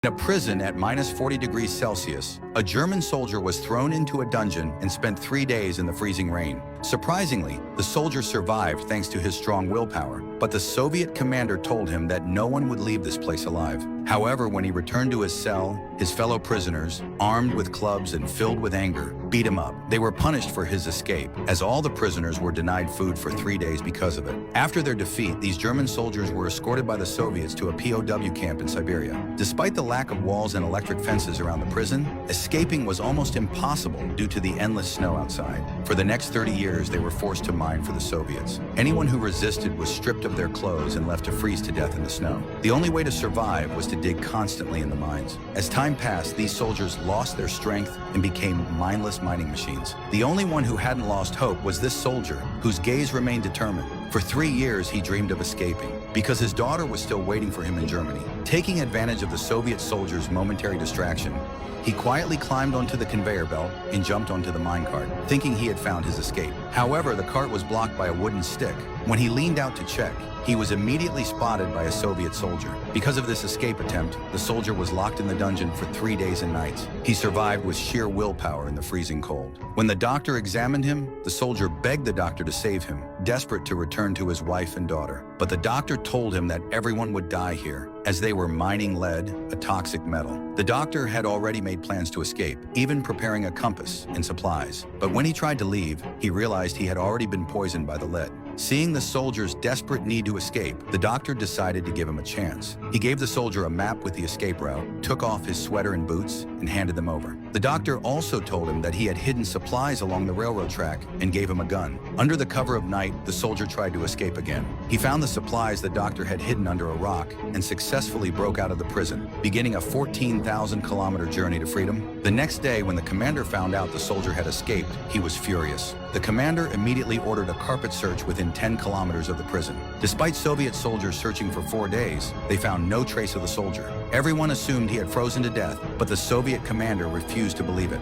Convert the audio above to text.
In a prison at -40 degrees Celsius, a German soldier was thrown into a dungeon and spent 3 days in the freezing rain. Surprisingly, the soldier survived thanks to his strong willpower, but the Soviet commander told him that no one would leave this place alive. However, when he returned to his cell, his fellow prisoners, armed with clubs and filled with anger, beat him up. They were punished for his escape, as all the prisoners were denied food for 3 days because of it. After their defeat, these German soldiers were escorted by the Soviets to a POW camp in Siberia. Despite the lack of walls and electric fences around the prison, escaping was almost impossible due to the endless snow outside. For the next 30 years, they were forced to mine for the Soviets. Anyone who resisted was stripped of their clothes and left to freeze to death in the snow. The only way to survive was to dig constantly in the mines. As time passed, these soldiers lost their strength and became mindless mining machines. The only one who hadn't lost hope was this soldier, whose gaze remained determined. For 3 years, he dreamed of escaping, because his daughter was still waiting for him in Germany. Taking advantage of the Soviet soldiers' momentary distraction, he quietly climbed onto the conveyor belt and jumped onto the minecart, thinking he had found his escape. However, the cart was blocked by a wooden stick. When he leaned out to check, he was immediately spotted by a Soviet soldier. Because of this escape attempt, the soldier was locked in the dungeon for 3 days and nights. He survived with sheer willpower in the freezing cold. When the doctor examined him, the soldier begged the doctor to save him, desperate to return to his wife and daughter. But the doctor told him that everyone would die here, as they were mining lead, a toxic metal. The doctor had already made plans to escape, even preparing a compass and supplies. But when he tried to leave, he realized he had already been poisoned by the lead. Seeing the soldier's desperate need to escape, the doctor decided to give him a chance. He gave the soldier a map with the escape route, took off his sweater and boots, and handed them over. The doctor also told him that he had hidden supplies along the railroad track and gave him a gun. Under the cover of night, the soldier tried to escape again. He found the supplies the doctor had hidden under a rock and successfully broke out of the prison, beginning a 14,000-kilometer journey to freedom. The next day, when the commander found out the soldier had escaped, he was furious. The commander immediately ordered a carpet search within 10 kilometers of the prison. Despite Soviet soldiers searching for 4 days, they found no trace of the soldier. Everyone assumed he had frozen to death, but the Soviet commander refused to believe it.